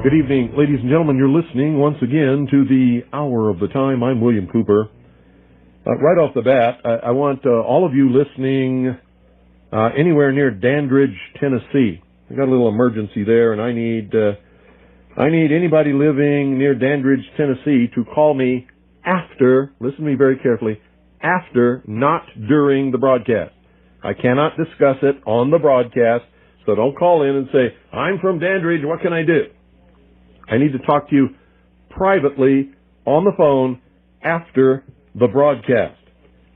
Good evening, ladies and gentlemen. You're listening once again to the Hour of the Time. I'm William Cooper. Right off the bat, I want all of you listening anywhere near Dandridge, Tennessee. We got a little emergency there, and I need anybody living near Dandridge, Tennessee, to call me after. Listen to me very carefully. After, not during the broadcast. I cannot discuss it on the broadcast, so don't call in and say, "I'm from Dandridge. What can I do?" I need to talk to you privately on the phone after the broadcast.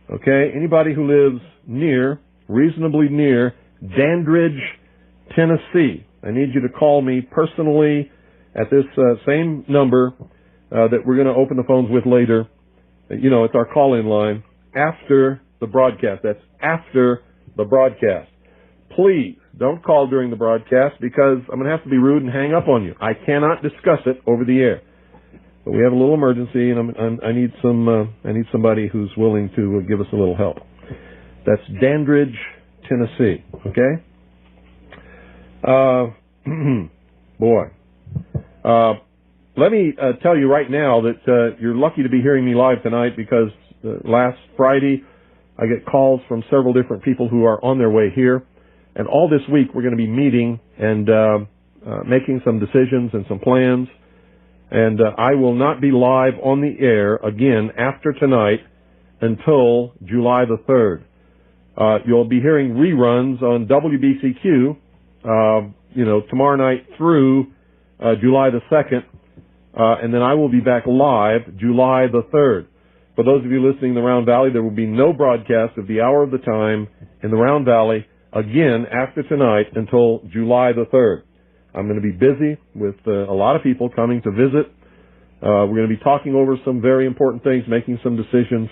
Okay? Anybody who lives reasonably near Dandridge, Tennessee, I need you to call me personally at this same number that we're going to open the phones with later. It's our call-in line after the broadcast. That's after the broadcast. Please don't call during the broadcast because I'm going to have to be rude and hang up on you. I cannot discuss it over the air. But we have a little emergency, and I need somebody who's willing to give us a little help. That's Dandridge, Tennessee. Okay. Let me tell you right now that you're lucky to be hearing me live tonight because last Friday I get calls from several different people who are on their way here. And all this week we're going to be meeting and making some decisions and some plans. And I will not be live on the air again after tonight until July the 3rd. You'll be hearing reruns on WBCQ, tomorrow night through July the 2nd. And then I will be back live July the 3rd. For those of you listening in the Round Valley, there will be no broadcast of the Hour of the Time in the Round Valley again after tonight until July the 3rd. I'm going to be busy with a lot of people coming to visit. We're going to be talking over some very important things, making some decisions,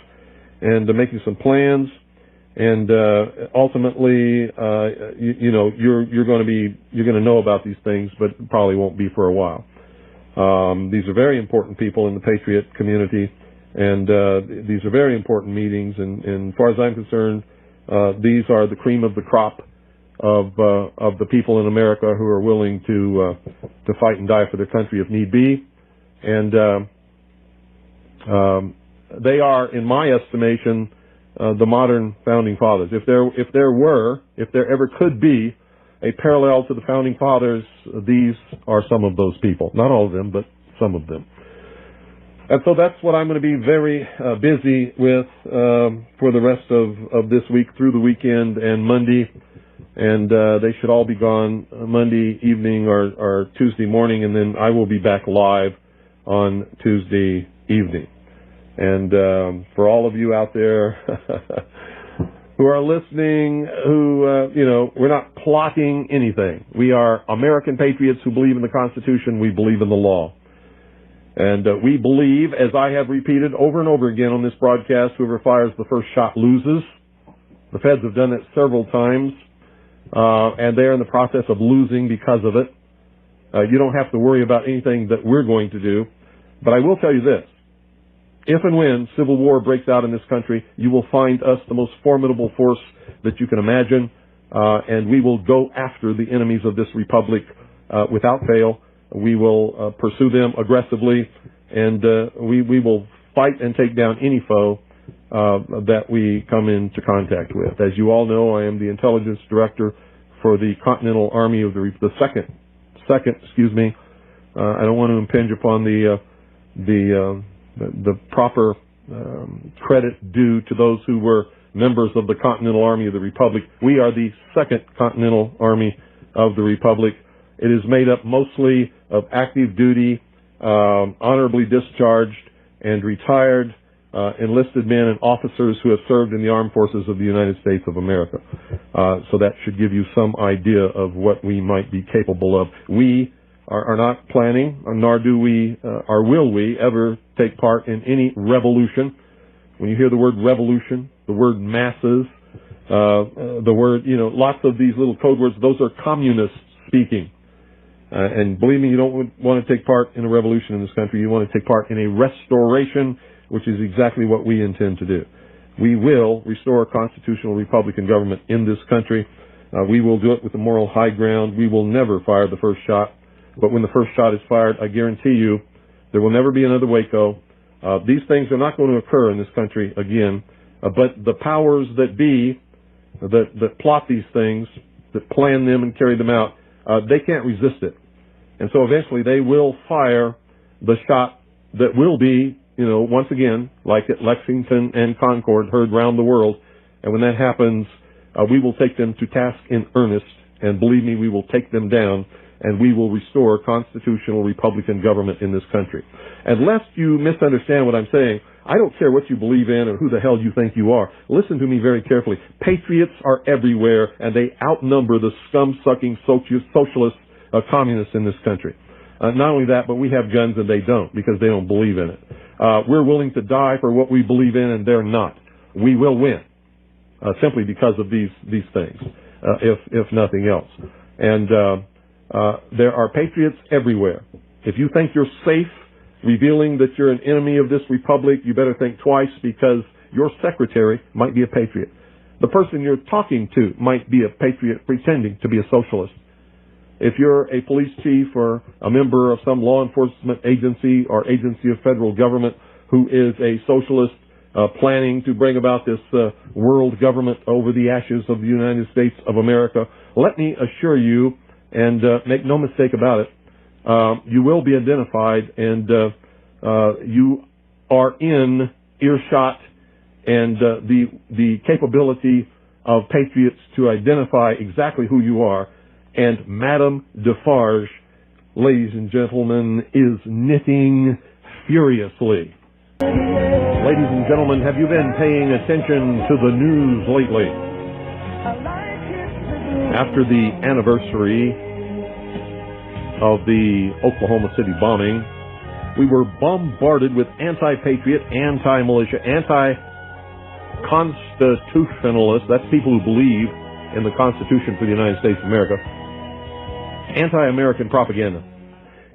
and making some plans. And ultimately, you're going to know about these things, but it probably won't be for a while. These are very important people in the Patriot community, and these are very important meetings. And as far as I'm concerned, these are the cream of the crop of the people in America who are willing to fight and die for their country if need be. And they are, in my estimation, the modern founding fathers. If there ever could be a parallel to the founding fathers, these are some of those people. Not all of them, but some of them. And so that's what I'm going to be very busy with for the rest of this week through the weekend and Monday. And they should all be gone Monday evening or Tuesday morning, and then I will be back live on Tuesday evening. And for all of you out there who are listening, we're not plotting anything. We are American patriots who believe in the Constitution. We believe in the law. And we believe, as I have repeated over and over again on this broadcast, whoever fires the first shot loses. The feds have done it several times, and they're in the process of losing because of it. You don't have to worry about anything that we're going to do. But I will tell you this. If and when civil war breaks out in this country, you will find us the most formidable force that you can imagine, and we will go after the enemies of this republic without fail. We will pursue them aggressively, and we will fight and take down any foe that we come into contact with. As you all know, I am the intelligence director for the Continental Army of the second. I don't want to impinge upon the proper credit due to those who were members of the Continental Army of the Republic. We are the Second Continental Army of the Republic. It is made up mostly of active duty, honorably discharged and retired enlisted men and officers who have served in the armed forces of the United States of America. So that should give you some idea of what we might be capable of. We are not planning, nor do we, or will we, ever take part in any revolution. When you hear the word revolution, the word masses, the word, lots of these little code words, those are communists speaking. And believe me, you don't want to take part in a revolution in this country. You want to take part in a restoration, which is exactly what we intend to do. We will restore a constitutional Republican government in this country. We will do it with the moral high ground. We will never fire the first shot. But when the first shot is fired, I guarantee you there will never be another Waco. These things are not going to occur in this country again. But the powers that be, that plot these things, that plan them and carry them out, they can't resist it. And so eventually they will fire the shot that will be, once again, like at Lexington and Concord, heard round the world. And when that happens, we will take them to task in earnest. And believe me, we will take them down, and we will restore constitutional Republican government in this country. And lest you misunderstand what I'm saying, I don't care what you believe in or who the hell you think you are. Listen to me very carefully. Patriots are everywhere, and they outnumber the scum-sucking socialist communists in this country. Not only that, but we have guns and they don't, because they don't believe in it. We're willing to die for what we believe in, and they're not. We will win, simply because of these things, if nothing else. And there are patriots everywhere. If you think you're safe revealing that you're an enemy of this republic, you better think twice, because your secretary might be a patriot. The person you're talking to might be a patriot pretending to be a socialist. If you're a police chief or a member of some law enforcement agency or agency of federal government who is a socialist planning to bring about this world government over the ashes of the United States of America, let me assure you, and make no mistake about it, you will be identified, and you are in earshot, and the capability of patriots to identify exactly who you are. And Madame Defarge, ladies and gentlemen, is knitting furiously. Ladies and gentlemen, have you been paying attention to the news lately? After the anniversary of the Oklahoma City bombing, we were bombarded with anti-patriot, anti-militia, anti-constitutionalists, that's people who believe in the Constitution for the United States of America, anti-American propaganda.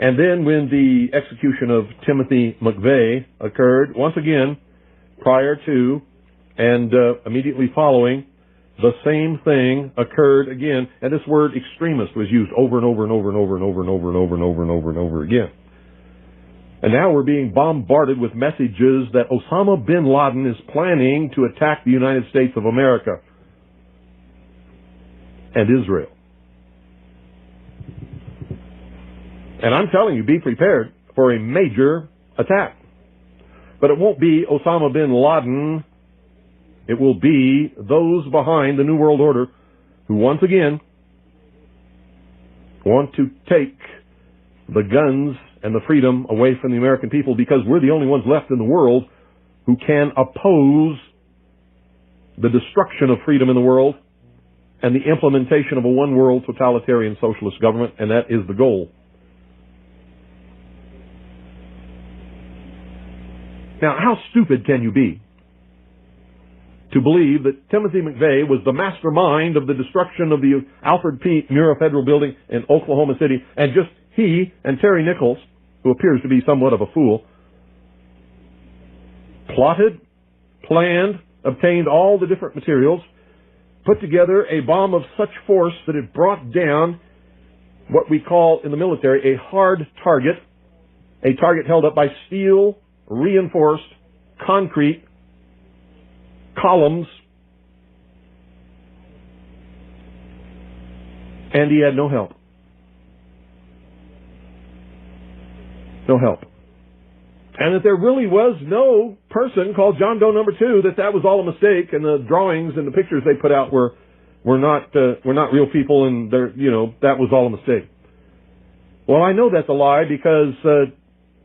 And then when the execution of Timothy McVeigh occurred, once again, prior to and immediately following, the same thing occurred again, and this word extremist was used over and over and over and over and over and over and over and over and over and over again. And now we're being bombarded with messages that Osama bin Laden is planning to attack the United States of America and Israel. And I'm telling you, be prepared for a major attack. But it won't be Osama bin Laden. It will be those behind the New World Order who once again want to take the guns and the freedom away from the American people, because we're the only ones left in the world who can oppose the destruction of freedom in the world and the implementation of a one-world totalitarian socialist government, and that is the goal. Now, how stupid can you be to believe that Timothy McVeigh was the mastermind of the destruction of the Alfred P. Murrah Federal Building in Oklahoma City, and just he and Terry Nichols, who appears to be somewhat of a fool, plotted, planned, obtained all the different materials, put together a bomb of such force that it brought down what we call in the military a hard target, a target held up by steel, reinforced, concrete, columns, and he had no help. No help. And that there really was no person called John Doe number 2, that was all a mistake, and the drawings and the pictures they put out were not real people, and that was all a mistake. Well, I know that's a lie, because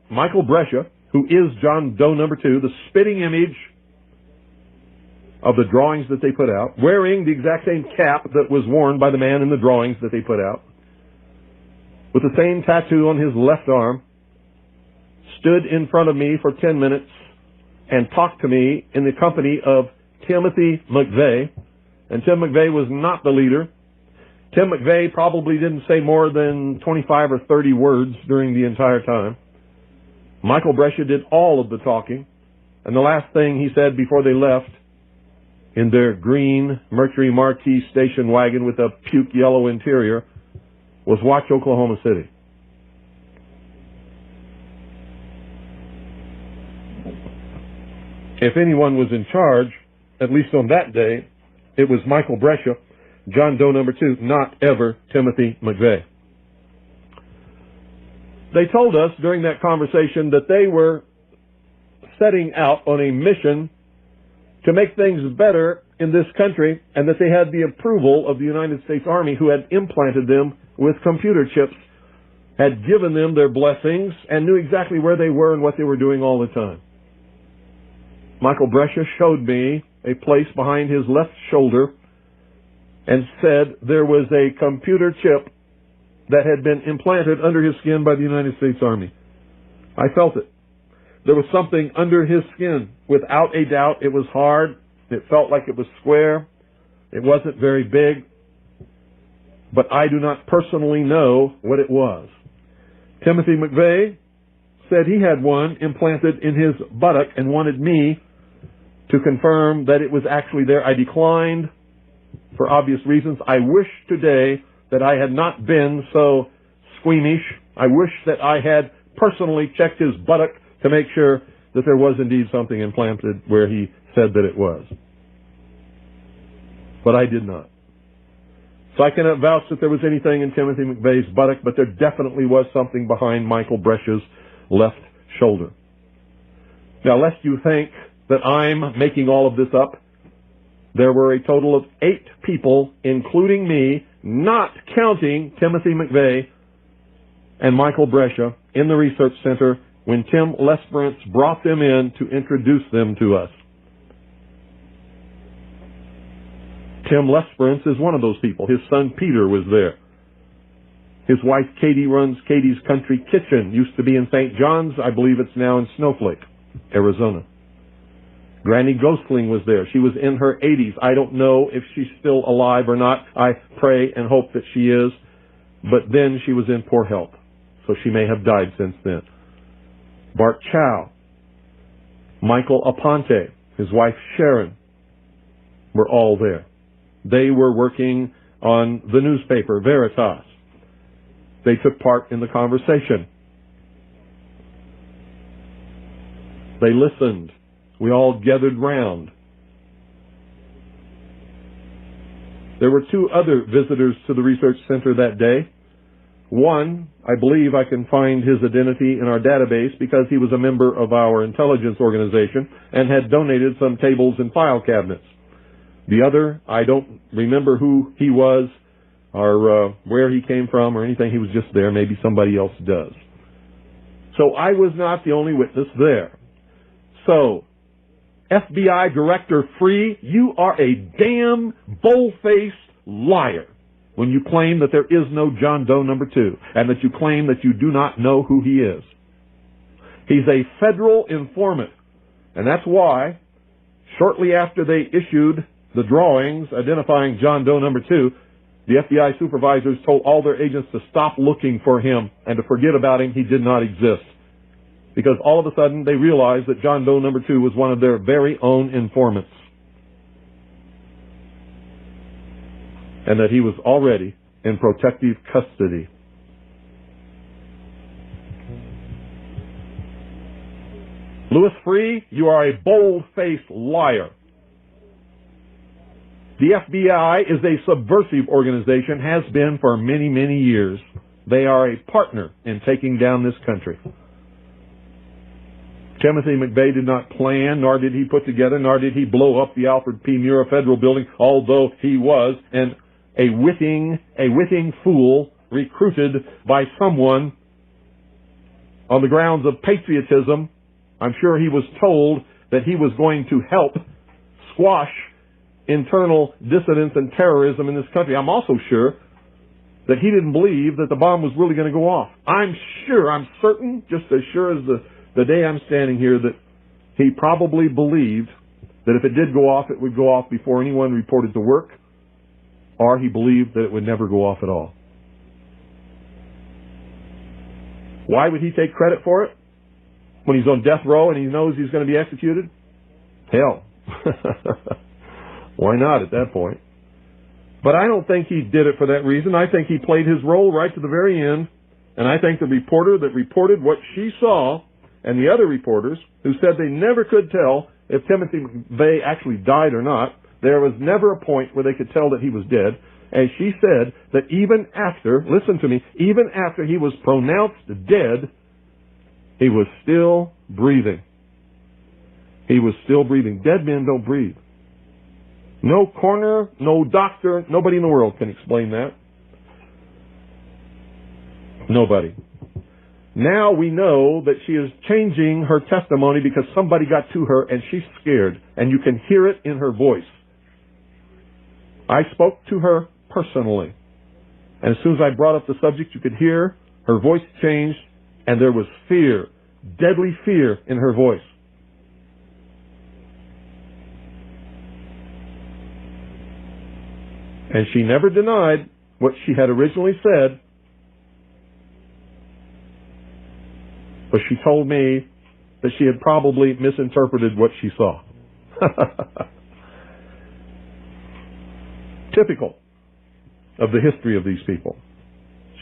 Michael Brescia, who is John Doe number 2, the spitting image of the drawings that they put out, wearing the exact same cap that was worn by the man in the drawings that they put out, with the same tattoo on his left arm, stood in front of me for 10 minutes and talked to me in the company of Timothy McVeigh. And Tim McVeigh was not the leader. Tim McVeigh probably didn't say more than 25 or 30 words during the entire time. Michael Brescia did all of the talking. And the last thing he said before they left in their green Mercury Marquis station wagon with a puke yellow interior was, "Watch Oklahoma City." If anyone was in charge, at least on that day, it was Michael Brescia, John Doe number 2, not ever Timothy McVeigh. They told us during that conversation that they were setting out on a mission to make things better in this country, and that they had the approval of the United States Army, who had implanted them with computer chips, had given them their blessings, and knew exactly where they were and what they were doing all the time. Michael Brescia showed me a place behind his left shoulder and said there was a computer chip that had been implanted under his skin by the United States Army. I felt it. There was something under his skin. Without a doubt, it was hard. It felt like it was square. It wasn't very big. But I do not personally know what it was. Timothy McVeigh said he had one implanted in his buttock and wanted me to confirm that it was actually there. I declined for obvious reasons. I wish today that I had not been so squeamish. I wish that I had personally checked his buttock to make sure that there was indeed something implanted where he said that it was. But I did not. So I cannot vouch that there was anything in Timothy McVeigh's buttock, but there definitely was something behind Michael Brescia's left shoulder. Now, lest you think that I'm making all of this up, there were a total of 8 people, including me, not counting Timothy McVeigh and Michael Brescia, in the research center when Tim Lesperance brought them in to introduce them to us. Tim Lesperance is one of those people. His son Peter was there. His wife Katie runs Katie's Country Kitchen. Used to be in St. John's. I believe it's now in Snowflake, Arizona. Granny Ghostling was there. She was in her 80s. I don't know if she's still alive or not. I pray and hope that she is. But then she was in poor health, so she may have died since then. Bart Chow, Michael Aponte, his wife Sharon, were all there. They were working on the newspaper, Veritas. They took part in the conversation. They listened. We all gathered round. There were 2 other visitors to the research center that day. One, I believe I can find his identity in our database because he was a member of our intelligence organization and had donated some tables and file cabinets. The other, I don't remember who he was or where he came from or anything. He was just there. Maybe somebody else does. So I was not the only witness there. So, FBI Director Free, you are a damn bold-faced liar when you claim that there is no John Doe number 2 and that you claim that you do not know who he is. He's a federal informant, and that's why shortly after they issued the drawings identifying John Doe number 2, the FBI supervisors told all their agents to stop looking for him and to forget about him. He did not exist. Because all of a sudden they realized that John Doe number 2 was one of their very own informants. And that he was already in protective custody. Louis Freeh, you are a bold-faced liar. The FBI is a subversive organization, has been for many, many years. They are a partner in taking down this country. Timothy McVeigh did not plan, nor did he put together, nor did he blow up the Alfred P. Murrah Federal Building, although he was a witting fool recruited by someone on the grounds of patriotism. I'm sure he was told that he was going to help squash internal dissidence and terrorism in this country. I'm also sure that he didn't believe that the bomb was really going to go off. I'm certain, just as sure as the day I'm standing here, that he probably believed that if it did go off, it would go off before anyone reported to work, or he believed that it would never go off at all. Why would he take credit for it when he's on death row and he knows he's going to be executed? Hell. Why not at that point? But I don't think he did it for that reason. I think he played his role right to the very end, and I think the reporter that reported what she saw and the other reporters who said they never could tell if Timothy McVeigh actually died or not. There was never a point where they could tell that he was dead. And she said that even after, listen to me, even after he was pronounced dead, he was still breathing. He was still breathing. Dead men don't breathe. No coroner, no doctor, nobody in the world can explain that. Nobody. Now we know that she is changing her testimony because somebody got to her and she's scared. And you can hear it in her voice. I spoke to her personally. And as soon as I brought up the subject, you could hear her voice changed and there was fear, deadly fear in her voice. And she never denied what she had originally said, but she told me that she had probably misinterpreted what she saw. Typical of the history of these people.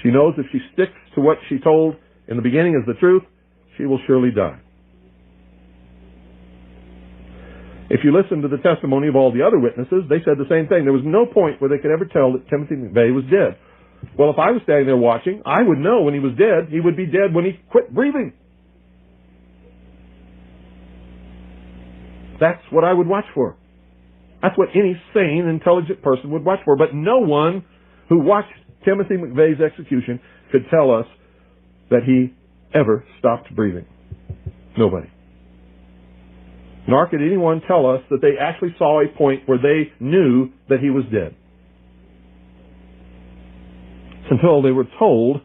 She knows if she sticks to what she told in the beginning as the truth, she will surely die. If you listen to the testimony of all the other witnesses, they said the same thing. There was no point where they could ever tell that Timothy McVeigh was dead. Well, if I was standing there watching, I would know when he was dead. He would be dead when he quit breathing. That's what I would watch for. That's what any sane, intelligent person would watch for. But no one who watched Timothy McVeigh's execution could tell us that he ever stopped breathing. Nobody. Nor could anyone tell us that they actually saw a point where they knew that he was dead. Until they were told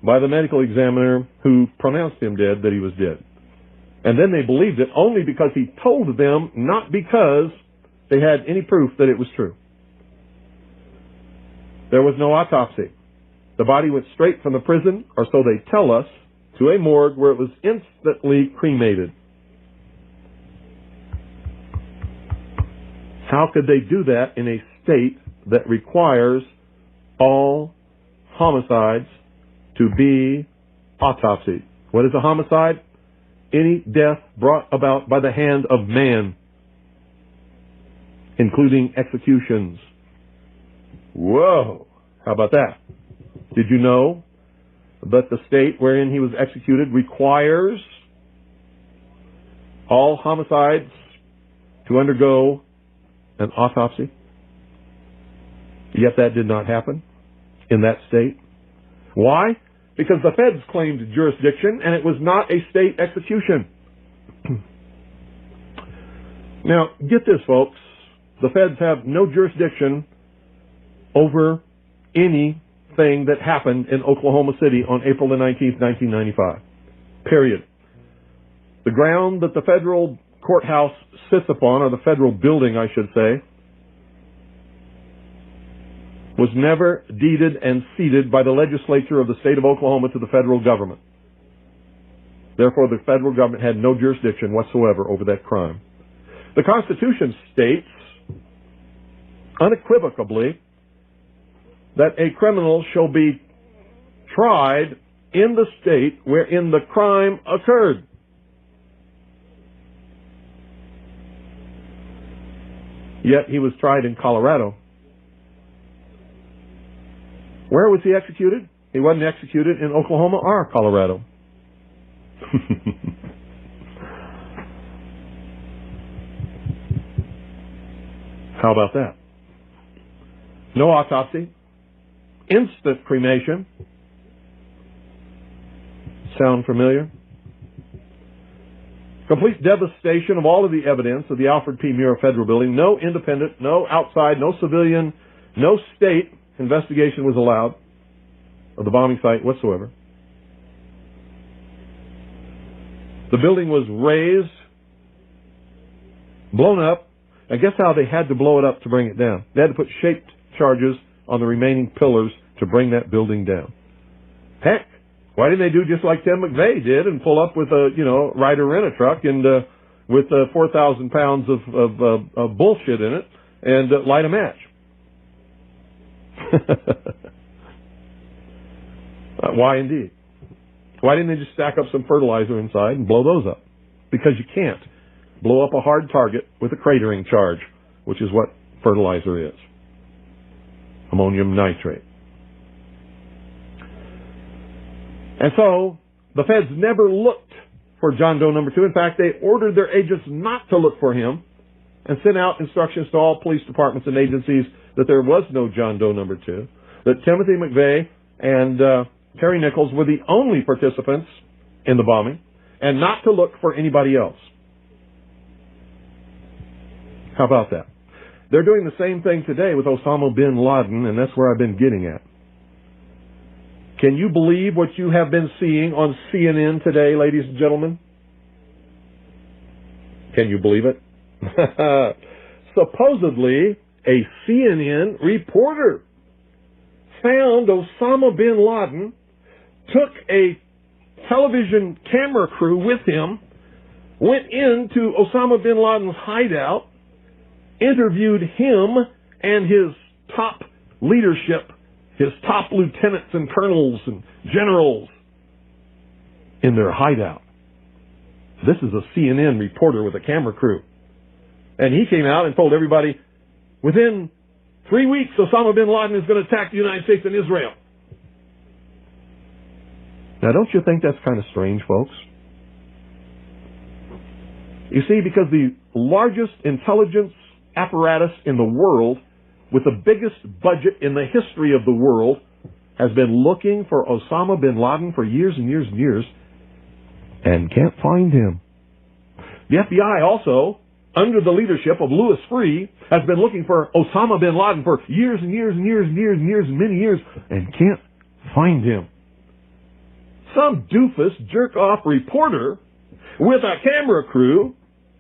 by the medical examiner who pronounced him dead that he was dead. And then they believed it only because he told them, not because they had any proof that it was true. There was no autopsy. The body went straight from the prison, or so they tell us, to a morgue where it was instantly cremated. How could they do that in a state that requires all homicides to be autopsied? What is a homicide? Any death brought about by the hand of man, including executions. Whoa! How about that? Did you know that the state wherein he was executed requires all homicides to undergo an autopsy? Yet that did not happen in that state. Why? Because the feds claimed jurisdiction and it was not a state execution. Now, get this, folks. The feds have no jurisdiction over anything that happened in Oklahoma City on April the 19th, 1995. Period. The ground that the federal courthouse sits upon, or the federal building, I should say, was never deeded and ceded by the legislature of the state of Oklahoma to the federal government. Therefore, the federal government had no jurisdiction whatsoever over that crime. The Constitution states unequivocally that a criminal shall be tried in the state wherein the crime occurred. Yet he was tried in Colorado. Where was he executed? He wasn't executed in Oklahoma or Colorado. How about that? No autopsy. Instant cremation. Sound familiar? Complete devastation of all of the evidence of the Alfred P. Muir Federal Building. No independent, no outside, no civilian, no state investigation was allowed of the bombing site whatsoever. The building was razed, blown up, and guess how they had to blow it up to bring it down? They had to put shaped charges on the remaining pillars to bring that building down. Heck, why didn't they do just like Tim McVeigh did and pull up with a, Ryder rent-a-truck and with 4,000 pounds of bullshit in it and light a match? Why indeed? Why didn't they just stack up some fertilizer inside and blow those up? Because you can't. blow up a hard target with a cratering charge, which is what fertilizer is. Ammonium nitrate. And so, the feds never looked for John Doe number 2. In fact, they ordered their agents not to look for him and sent out instructions to all police departments and agencies that there was no John Doe number 2, that Timothy McVeigh and Terry Nichols were the only participants in the bombing, and not to look for anybody else. How about that? They're doing the same thing today with Osama bin Laden, and that's where I've been getting at. Can you believe what you have been seeing on CNN today, ladies and gentlemen? Can you believe it? Supposedly, a CNN reporter found Osama bin Laden, took a television camera crew with him, went into Osama bin Laden's hideout, interviewed him and his top leadership, his top lieutenants and colonels and generals in their hideout. This is a CNN reporter with a camera crew. And he came out and told everybody, within 3 weeks, Osama bin Laden is going to attack the United States and Israel. Now, don't you think that's kind of strange, folks? You see, because the largest intelligence apparatus in the world, with the biggest budget in the history of the world, has been looking for Osama bin Laden for years and years and years, and can't find him. The FBI also, under the leadership of Louis Freeh, has been looking for Osama bin Laden for years and years and years and years and years and many years, and can't find him. Some doofus, jerk-off reporter with a camera crew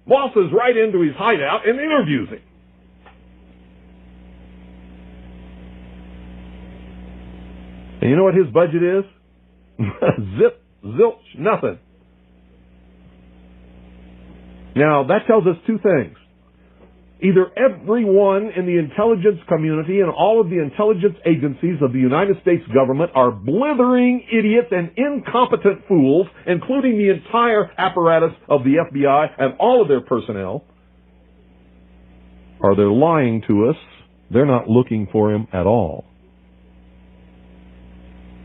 waltzes right into his hideout and interviews him. And you know what his budget is? Zip, zilch, nothing. Now, that tells us two things. Either everyone in the intelligence community and all of the intelligence agencies of the United States government are blithering idiots and incompetent fools, including the entire apparatus of the FBI and all of their personnel, or they're lying to us. They're not looking for him at all.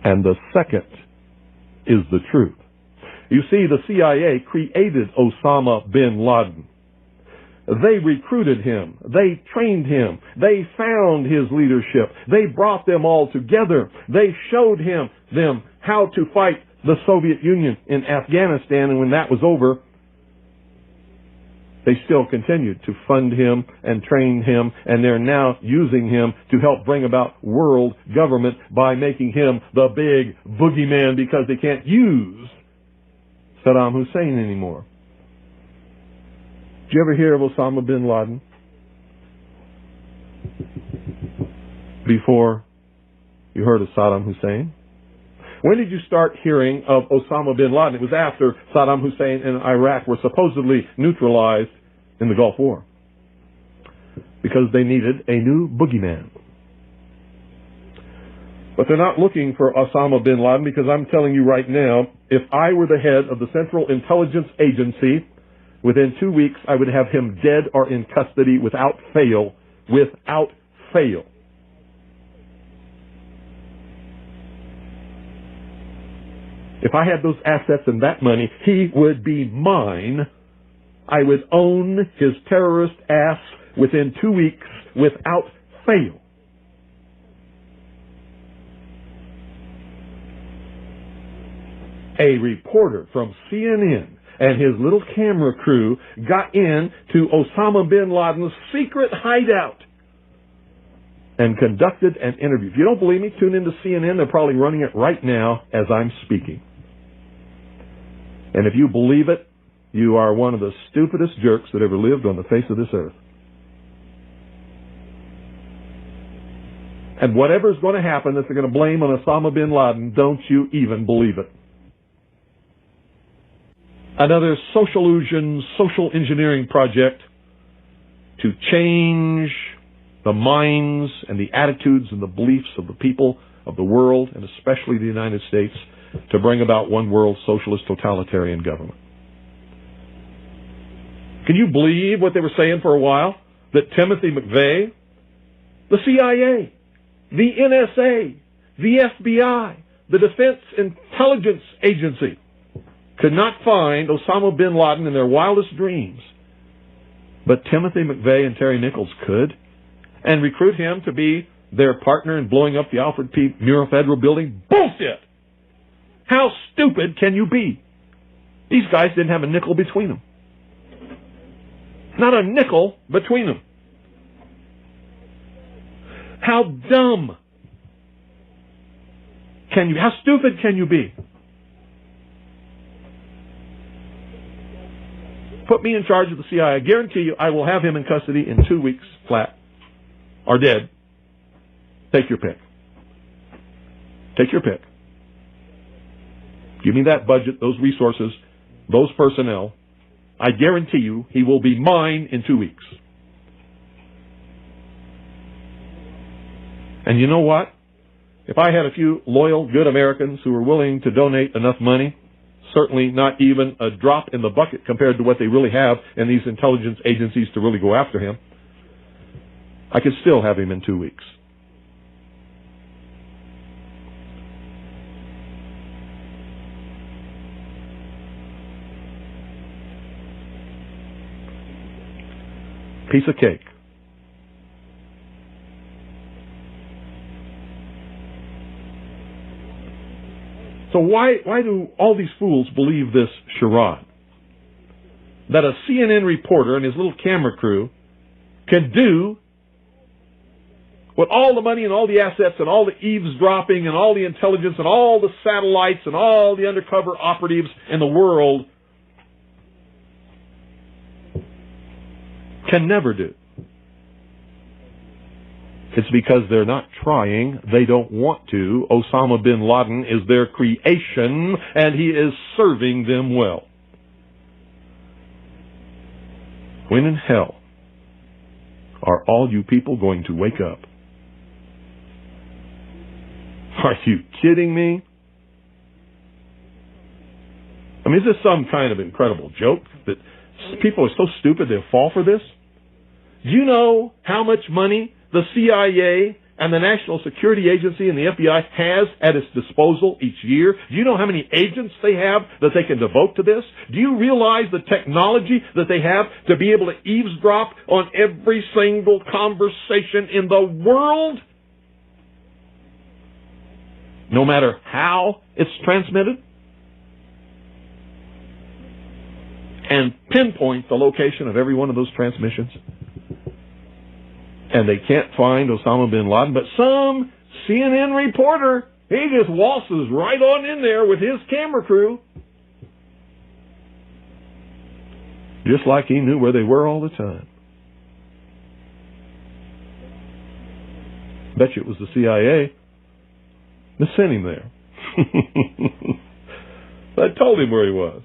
And the second is the truth. You see, the CIA created Osama bin Laden. They recruited him. They trained him. They found his leadership. They brought them all together. They showed them how to fight the Soviet Union in Afghanistan, and when that was over, they still continued to fund him and train him, and they're now using him to help bring about world government by making him the big boogeyman, because they can't use Saddam Hussein anymore. Did you ever hear of Osama bin Laden before you heard of Saddam Hussein? When did you start hearing of Osama bin Laden? It was after Saddam Hussein and Iraq were supposedly neutralized in the Gulf War, because they needed a new boogeyman. But they're not looking for Osama bin Laden, because I'm telling you right now, if I were the head of the Central Intelligence Agency, within 2 weeks I would have him dead or in custody without fail. Without fail. If I had those assets and that money, he would be mine. I would own his terrorist ass within 2 weeks without fail. A reporter from CNN and his little camera crew got in to Osama bin Laden's secret hideout and conducted an interview. If you don't believe me, tune into CNN. They're probably running it right now as I'm speaking. And if you believe it, you are one of the stupidest jerks that ever lived on the face of this earth. And whatever's going to happen that they're going to blame on Osama bin Laden, don't you even believe it. Another social illusion, social engineering project to change the minds and the attitudes and the beliefs of the people of the world, and especially the United States, to bring about one world socialist totalitarian government. Can you believe what they were saying for a while? That Timothy McVeigh, the CIA, the NSA, the FBI, the Defense Intelligence Agency could not find Osama bin Laden in their wildest dreams. But Timothy McVeigh and Terry Nichols could, and recruit him to be their partner in blowing up the Alfred P. Murrah Federal Building. Bullshit! How stupid can you be? These guys didn't have a nickel between them. Not a nickel between them. How dumb can you, how stupid can you be? Put me in charge of the CIA. I guarantee you I will have him in custody in 2 weeks flat. Or dead. Take your pick. Take your pick. Give me that budget, those resources, those personnel. I guarantee you he will be mine in 2 weeks. And you know what? If I had a few loyal, good Americans who were willing to donate enough money, certainly not even a drop in the bucket compared to what they really have in these intelligence agencies to really go after him, I could still have him in 2 weeks. Piece of cake. So why do all these fools believe this charade? That a CNN reporter and his little camera crew can do what all the money and all the assets and all the eavesdropping and all the intelligence and all the satellites and all the undercover operatives in the world can never do. It's because they're not trying. They don't want to. Osama bin Laden is their creation, and he is serving them well. When in hell are all you people going to wake up? Are you kidding me? I mean, is this some kind of incredible joke that people are so stupid they'll fall for this? Do you know how much money the CIA and the National Security Agency and the FBI has at its disposal each year? Do you know how many agents they have that they can devote to this? Do you realize the technology that they have to be able to eavesdrop on every single conversation in the world? No matter how it's transmitted? And pinpoint the location of every one of those transmissions. And they can't find Osama bin Laden, but some CNN reporter, he just waltzes right on in there with his camera crew. Just like he knew where they were all the time. Bet you it was the CIA that sent him there. I told him where he was.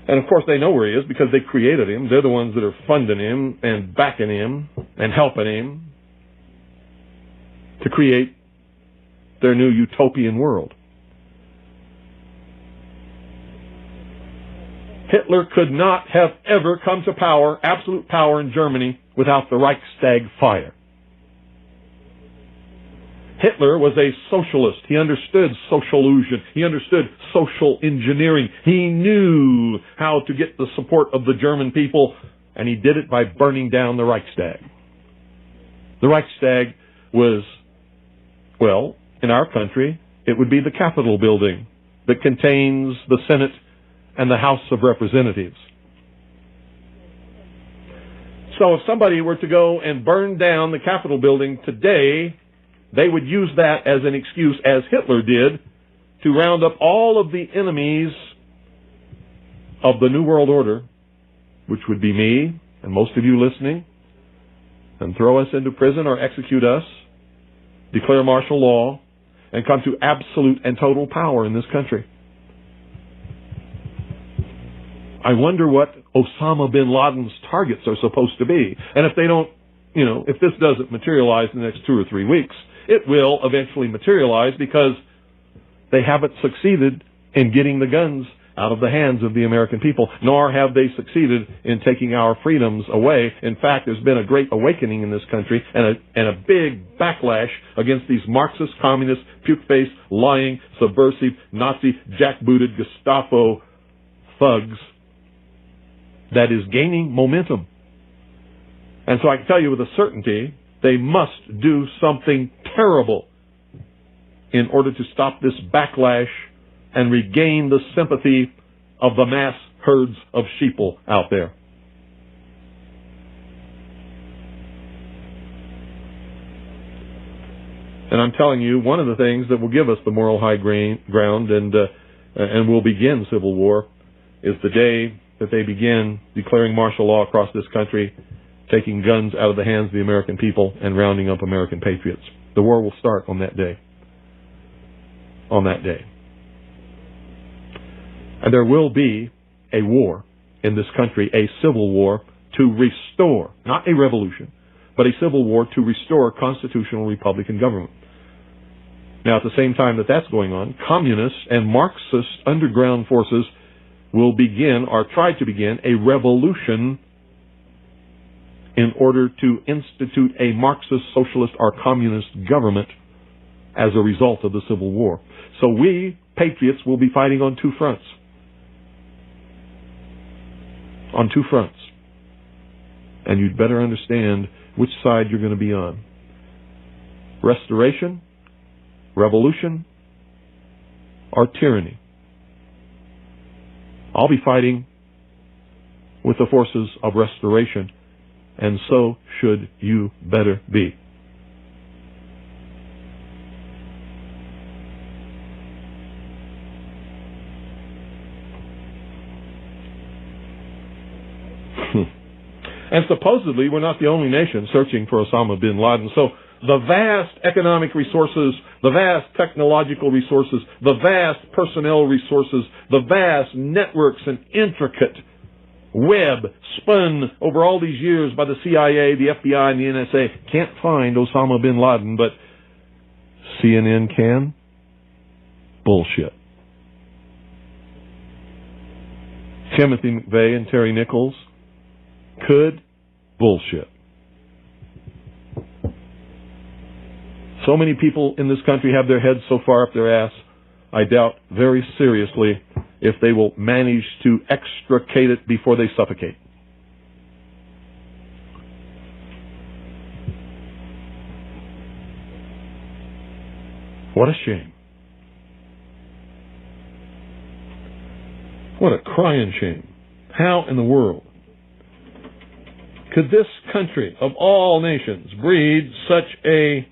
And of course they know where he is because they created him. They're the ones that are funding him and backing him and helping him to create their new utopian world. Hitler could not have ever come to power, absolute power in Germany, without the Reichstag fire. Hitler was a socialist. He understood socialism. He understood social engineering. He knew how to get the support of the German people, and he did it by burning down the Reichstag. The Reichstag was, well, in our country, it would be the Capitol building that contains the Senate and the House of Representatives. So if somebody were to go and burn down the Capitol building today, they would use that as an excuse, as Hitler did, to round up all of the enemies of the New World Order, which would be me and most of you listening, and throw us into prison or execute us, declare martial law, and come to absolute and total power in this country. I wonder what Osama bin Laden's targets are supposed to be. And if they don't, if this doesn't materialize in the next 2 or 3 weeks, it will eventually materialize because they haven't succeeded in getting the guns out of the hands of the American people, nor have they succeeded in taking our freedoms away. In fact, there's been a great awakening in this country and a big backlash against these Marxist, communist, puke-faced, lying, subversive, Nazi, jackbooted Gestapo thugs that is gaining momentum. And so I can tell you with a certainty, they must do something terrible in order to stop this backlash and regain the sympathy of the mass herds of sheeple out there. And I'm telling you, one of the things that will give us the moral high ground and will begin civil war is the day that they begin declaring martial law across this country, taking guns out of the hands of the American people and rounding up American patriots. The war will start on that day. On that day. And there will be a war in this country, a civil war to restore, not a revolution, but a civil war to restore constitutional Republican government. Now, at the same time that that's going on, communist and Marxist underground forces will begin, or try to begin, a revolution in order to institute a Marxist, socialist, or communist government as a result of the Civil War. So we, patriots, will be fighting on two fronts. On two fronts. And you'd better understand which side you're going to be on. Restoration, revolution, or tyranny. I'll be fighting with the forces of restoration, and so should you better be. And supposedly we're not the only nation searching for Osama bin Laden. So the vast economic resources, the vast technological resources, the vast personnel resources, the vast networks and intricate web spun over all these years by the CIA, the FBI, and the NSA can't find Osama bin Laden, but CNN can? Bullshit. Timothy McVeigh and Terry Nichols could? Bullshit. So many people in this country have their heads so far up their ass, I doubt very seriously if they will manage to extricate it before they suffocate. What a shame. What a crying shame. How in the world could this country of all nations breed such a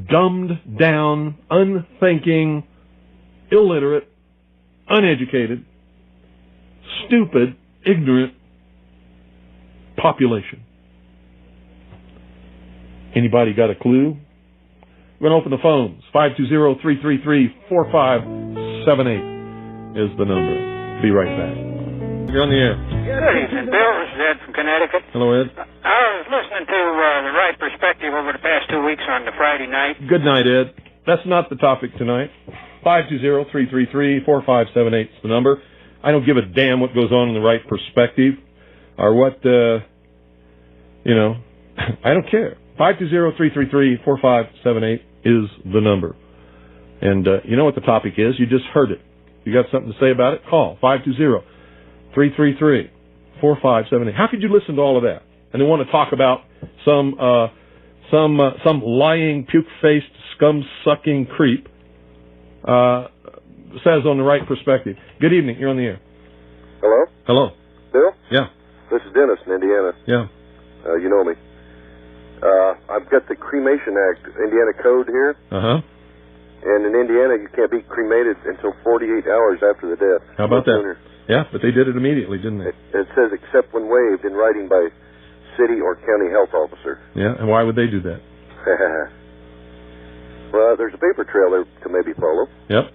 dumbed down, unthinking, illiterate, uneducated, stupid, ignorant population? Anybody got a clue? We're going to open the phones. 520-333-4578 is the number. Be right back. You're on the air. Good evening, Bill. This is Ed from Connecticut. Hello, Ed. I was listening to the Right Perspective over the past 2 weeks on the Friday night. Good night, Ed. That's not the topic tonight. 520-333-4578 is the number. I don't give a damn what goes on in the Right Perspective or what, I don't care. 520-333-4578 is the number. And you know what the topic is. You just heard it. You got something to say about it? Call 520-333-4578. How could you listen to all of that and then want to talk about some lying, puke-faced, scum-sucking creep says on the Right Perspective? Good evening. You're on the air. Hello? Hello. Bill? Yeah. This is Dennis in Indiana. Yeah. You know me. I've got the Cremation Act, Indiana Code here. Uh-huh. And in Indiana, you can't be cremated until 48 hours after the death. How about that? Sooner. Yeah, but they did it immediately, didn't they? It says except when waived in writing by city or county health officer. Yeah, and why would they do that? Well, there's a paper trail there to maybe follow. Yep.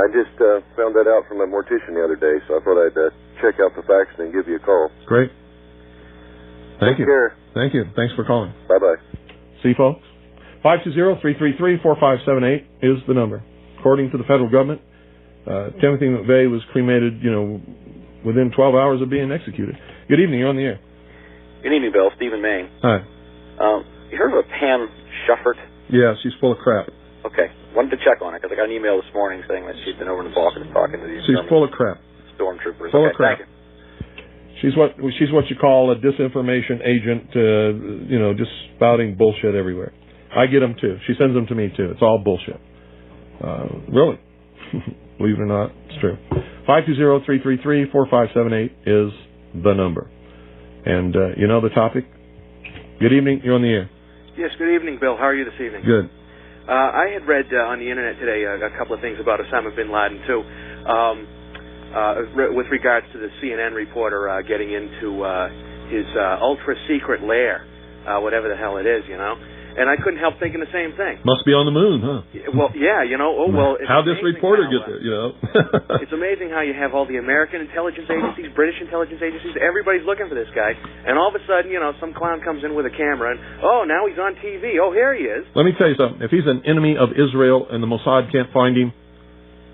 I just found that out from a mortician the other day, so I thought I'd check out the facts and then give you a call. Great. Thank you. Take care. Thank you. Thanks for calling. Bye-bye. See, folks? 520-333-4578 is the number. According to the federal government, Timothy McVeigh was cremated, within 12 hours of being executed. Good evening. You're on the air. Good evening, Bill. Stephen Maine. Hi. You heard of a Pam Schuffert? Yeah, she's full of crap. Okay. Wanted to check on it because I got an email this morning saying that she'd been over in the Balkans talking to these She's full of crap. stormtroopers. Full okay, of crap. Thank you. She's what you call a disinformation agent, just spouting bullshit everywhere. I get them too. She sends them to me too. It's all bullshit. Really. Believe it or not, it's true. 520-333-4578 is the number. And the topic. Good evening. You're on the air. Yes, good evening, Bill. How are you this evening? Good. I had read on the Internet today a couple of things about Osama bin Laden, too, with regards to the CNN reporter getting into his ultra-secret lair, whatever the hell it is, And I couldn't help thinking the same thing. Must be on the moon, huh? Well, yeah, How'd this reporter get there, It's amazing how you have all the American intelligence agencies, British intelligence agencies, everybody's looking for this guy, and all of a sudden, some clown comes in with a camera, and, now he's on TV. Oh, here he is. Let me tell you something. If he's an enemy of Israel and the Mossad can't find him,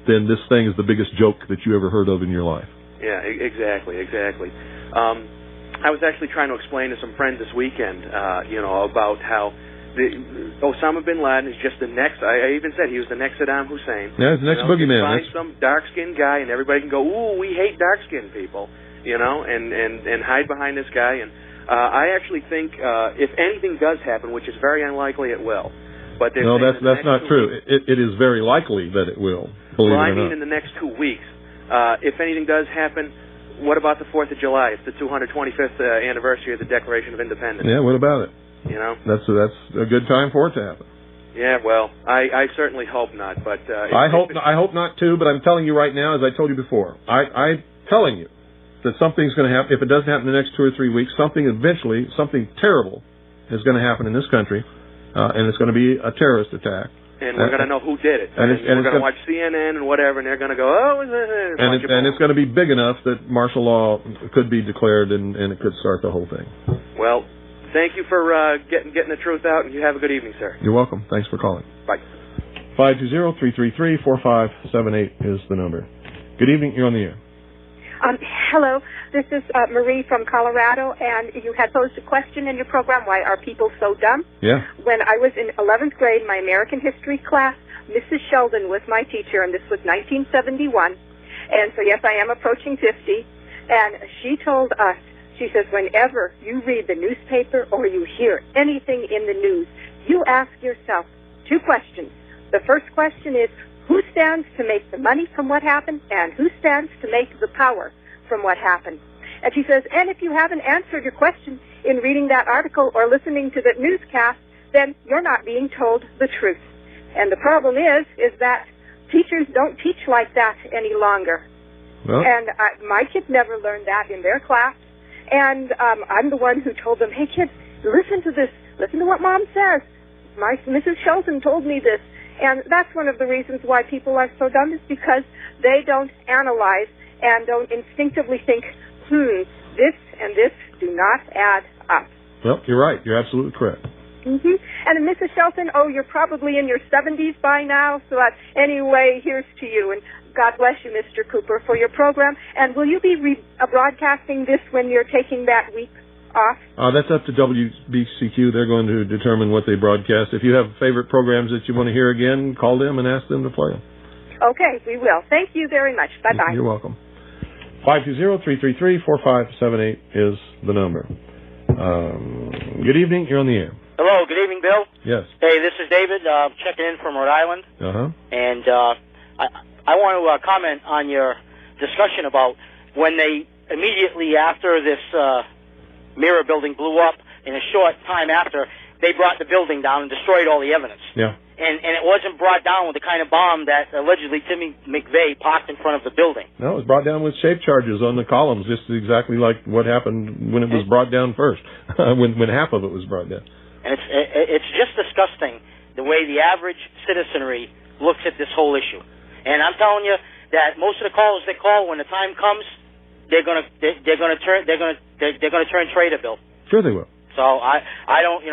then this thing is the biggest joke that you ever heard of in your life. Yeah, exactly. I was actually trying to explain to some friends this weekend, about how Osama bin Laden is just the next. I even said he was the next Saddam Hussein. Yeah, he's the next boogeyman. Find some dark-skinned guy, and everybody can go, "Ooh, we hate dark-skinned people," and hide behind this guy. And I actually think if anything does happen, which is very unlikely, it will. But no, that's not true. It is very likely that it will. Believe it or not. In the next 2 weeks, if anything does happen. What about the 4th of July? It's the 225th anniversary of the Declaration of Independence. Yeah, what about it? That's a good time for it to happen. Yeah, well, I certainly hope not, but I hope not too. But I'm telling you right now, as I told you before, I'm telling you that something's going to happen. If it doesn't happen in the next 2 or 3 weeks, something terrible is going to happen in this country, and it's going to be a terrorist attack. And we're going to know who did it. And we're going to watch CNN and whatever, and they're going to go, and it's going to be big enough that martial law could be declared, and it could start the whole thing. Well, thank you for getting the truth out, and you have a good evening, sir. You're welcome. Thanks for calling. Bye. 520-333-4578 is the number. Good evening. You're on the air. Hello. This is Marie from Colorado, and you had posed a question in your program, why are people so dumb? Yeah. When I was in 11th grade, my American history class, Mrs. Sheldon was my teacher, and this was 1971. And so, yes, I am approaching 50. And she told us, she says, whenever you read the newspaper or you hear anything in the news, you ask yourself 2 questions. The first question is, who stands to make the money from what happened, and who stands to make the power from what happened? And she says, and if you haven't answered your question in reading that article or listening to the newscast, then you're not being told the truth. And the problem is that teachers don't teach like that any longer. Well. And my kids never learned that in their class. And I'm the one who told them, hey, kids, listen to this. Listen to what Mom says. Mrs. Shelton told me this. And that's one of the reasons why people are so dumb, is because they don't analyze and don't instinctively think, this and this do not add up. Well, you're right. You're absolutely correct. Mm-hmm. And Mrs. Shelton, you're probably in your 70s by now, so anyway, here's to you. And God bless you, Mr. Cooper, for your program. And will you be broadcasting this when you're taking that week off? That's up to WBCQ. They're going to determine what they broadcast. If you have favorite programs that you want to hear again, call them and ask them to play them. Okay, we will. Thank you very much. Bye-bye. You're welcome. 520-333-4578 is the number. Good evening. You're on the air. Hello. Good evening, Bill. Yes. Hey, this is David checking in from Rhode Island. Uh-huh. And I want to comment on your discussion about when they immediately after this mirror building blew up, in a short time after, they brought the building down and destroyed all the evidence. Yeah. And it wasn't brought down with the kind of bomb that allegedly Timmy McVeigh parked in front of the building. No, it was brought down with shape charges on the columns, just exactly like what happened when it was brought down first, when half of it was brought down. And it's just disgusting the way the average citizenry looks at this whole issue. And I'm telling you that most of the callers that call, when the time comes, they're gonna turn traitor, Bill. Sure they will. So I don't,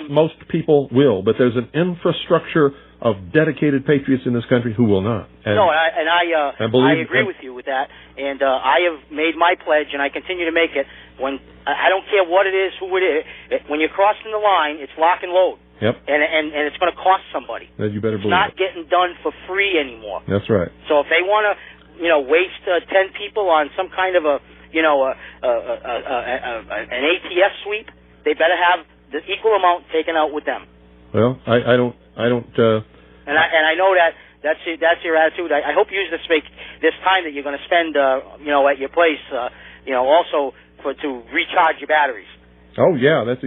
most people will, but there's an infrastructure of dedicated patriots in this country who will not. And I agree with you with that. And I have made my pledge, and I continue to make it. When I don't care what it is, who it is. When you're crossing the line, it's lock and load. Yep. And it's going to cost somebody. That you better believe. It's not getting done for free anymore. That's right. So if they want to, waste 10 people on some kind of an ATF sweep, they better have the equal amount taken out with them. Well, I don't. And I know that's your attitude. I hope you use this time that you're going to spend, at your place, also to recharge your batteries. Oh yeah, that's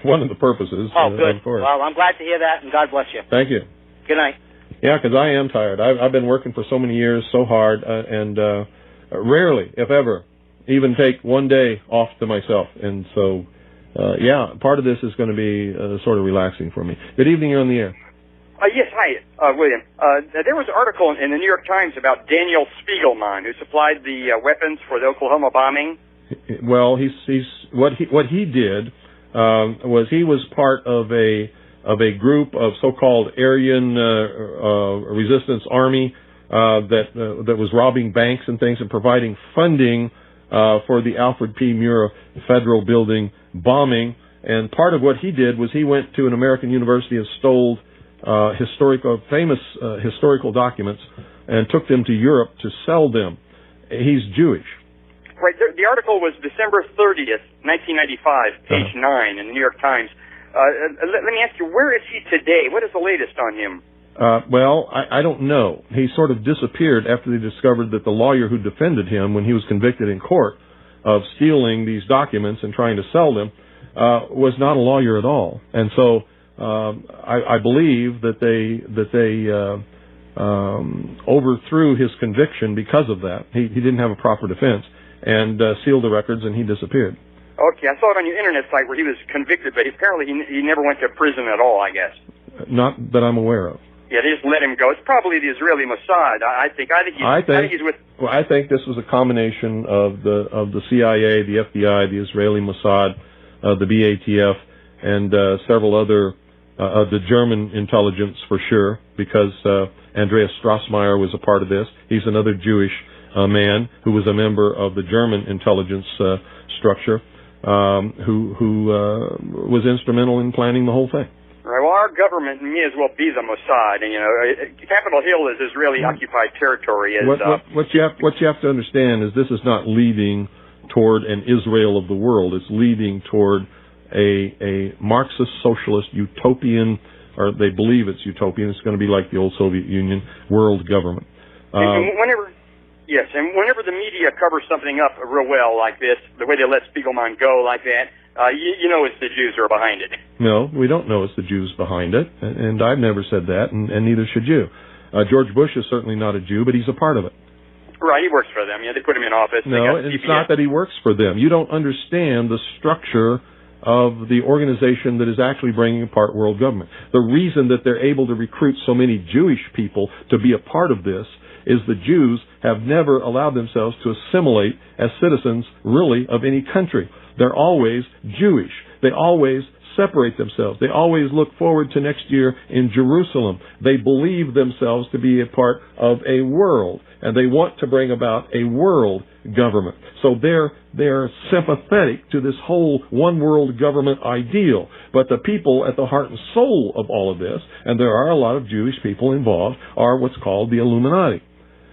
one of the purposes. Oh, good. Of course. Well, I'm glad to hear that, and God bless you. Thank you. Good night. Yeah, because I am tired. I've been working for so many years, so hard, and rarely, if ever, even take one day off to myself. And so, part of this is going to be sort of relaxing for me. Good evening, you're on the air. Yes, hi, William. There was an article in the New York Times about Daniel Spiegelman, who supplied the weapons for the Oklahoma bombing. Well, what he did was he was part of a group of so-called Aryan resistance army that was robbing banks and things and providing funding for the Alfred P. Murrah Federal Building bombing. And part of what he did was he went to an American university and stole famous historical documents and took them to Europe to sell them. He's Jewish. Right. The article was December 30th, 1995, page 9 in the New York Times. Let me ask you, where is he today? What is the latest on him? Well, I don't know. He sort of disappeared after they discovered that the lawyer who defended him when he was convicted in court of stealing these documents and trying to sell them was not a lawyer at all. And so I believe that they overthrew his conviction because of that. He didn't have a proper defense and sealed the records, and he disappeared. Okay, I saw it on your internet site where he was convicted, but apparently he never went to prison at all, I guess. Not that I'm aware of. Yeah, they just let him go. It's probably the Israeli Mossad. I think he's with. Well, I think this was a combination of the CIA, the FBI, the Israeli Mossad, the BATF, and several other the German intelligence for sure, because Andreas Strassmeyer was a part of this. He's another Jewish man who was a member of the German intelligence structure, who was instrumental in planning the whole thing. Right. Well, our government may as well be the Mossad, and Capitol Hill is Israeli-occupied territory. What you have to understand is this is not leading toward an Israel of the world. It's leading toward a Marxist socialist utopian, or they believe it's utopian. It's going to be like the old Soviet Union world government. Whenever the media covers something up real well like this, the way they let Spiegelman go like that, you know it's the Jews who are behind it. No, we don't know it's the Jews behind it, and I've never said that, and neither should you. George Bush is certainly not a Jew, but he's a part of it. Right, he works for them. Yeah, they put him in office. No, it's not that he works for them. You don't understand the structure of the organization that is actually bringing apart world government. The reason that they're able to recruit so many Jewish people to be a part of this is the Jews have never allowed themselves to assimilate as citizens, really, of any country. They're always Jewish. They always separate themselves. They always look forward to next year in Jerusalem. They believe themselves to be a part of a world, and they want to bring about a world government. So they're sympathetic to this whole one world government ideal. But the people at the heart and soul of all of this, and there are a lot of Jewish people involved, are what's called the Illuminati.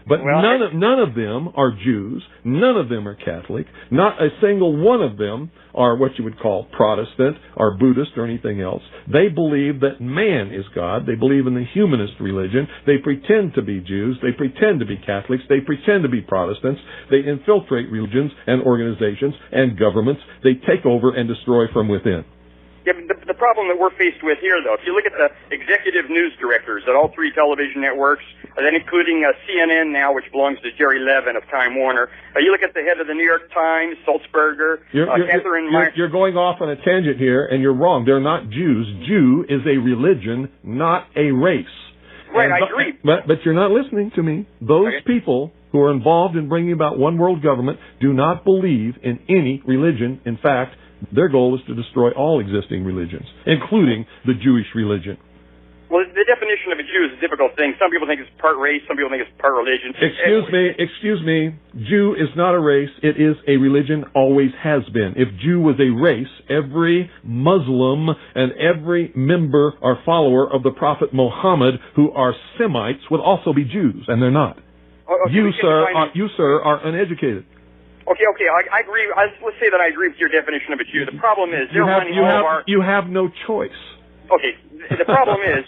But none of them are Jews. None of them are Catholic. Not a single one of them are what you would call Protestant or Buddhist or anything else. They believe that man is God. They believe in the humanist religion. They pretend to be Jews. They pretend to be Catholics. They pretend to be Protestants. They infiltrate religions and organizations and governments. They take over and destroy from within. Yeah, but the problem that we're faced with here, though, if you look at the executive news directors at all three television networks, then including CNN now, which belongs to Jerry Levin of Time Warner, you look at the head of the New York Times, Sulzberger, Catherine Meyer. You're going off on a tangent here, and you're wrong. They're not Jews. Jew is a religion, not a race. Right, I agree. But you're not listening to me. Those people who are involved in bringing about one world government do not believe in any religion. In fact, their goal is to destroy all existing religions, including the Jewish religion. Well, the definition of a Jew is a difficult thing. Some people think it's part race. Some people think it's part religion. Excuse me. Jew is not a race. It is a religion, always has been. If Jew was a race, every Muslim and every member or follower of the Prophet Muhammad who are Semites would also be Jews, and they're not. Okay, you, sir, are uneducated. Okay, I agree. Let's say that I agree with your definition of a Jew. The problem is you have no choice. Okay, the problem is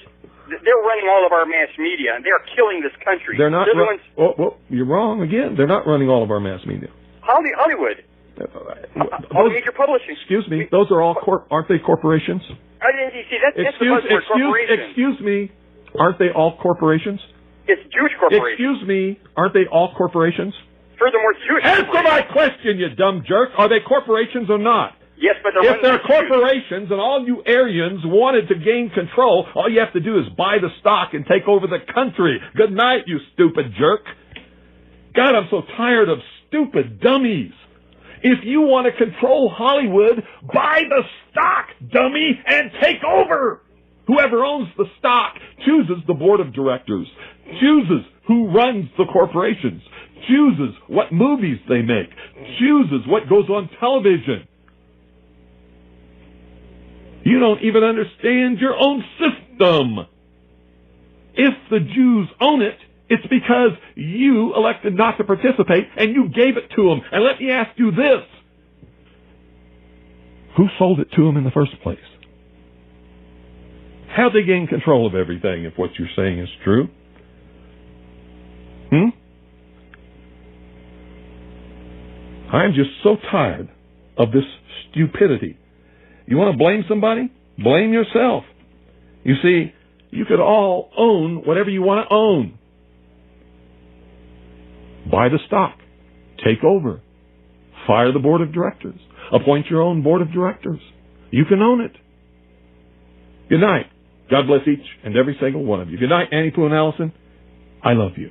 they're running all of our mass media, and they're killing this country. They're not. You're wrong again. They're not running all of our mass media. Hollywood. All the major publishing. Excuse me. Those are all aren't they corporations? See, that's the buzzword, corporation. Excuse me. Aren't they all corporations? It's Jewish corporations. Excuse me. Aren't they all corporations? Furthermore, it's Jewish corporations. Answer my question, you dumb jerk. Are they corporations or not? Yes, but if they're corporations and all you Aryans wanted to gain control, all you have to do is buy the stock and take over the country. Good night, you stupid jerk. God, I'm so tired of stupid dummies. If you want to control Hollywood, buy the stock, dummy, and take over. Whoever owns the stock chooses the board of directors, chooses who runs the corporations, chooses what movies they make, chooses what goes on television. You don't even understand your own system. If the Jews own it, it's because you elected not to participate and you gave it to them. And let me ask you this. Who sold it to them in the first place? How'd they gain control of everything if what you're saying is true? I'm just so tired of this stupidity. You want to blame somebody? Blame yourself. You see, you could all own whatever you want to own. Buy the stock. Take over. Fire the board of directors. Appoint your own board of directors. You can own it. Good night. God bless each and every single one of you. Good night, Annie Pooh and Allison. I love you.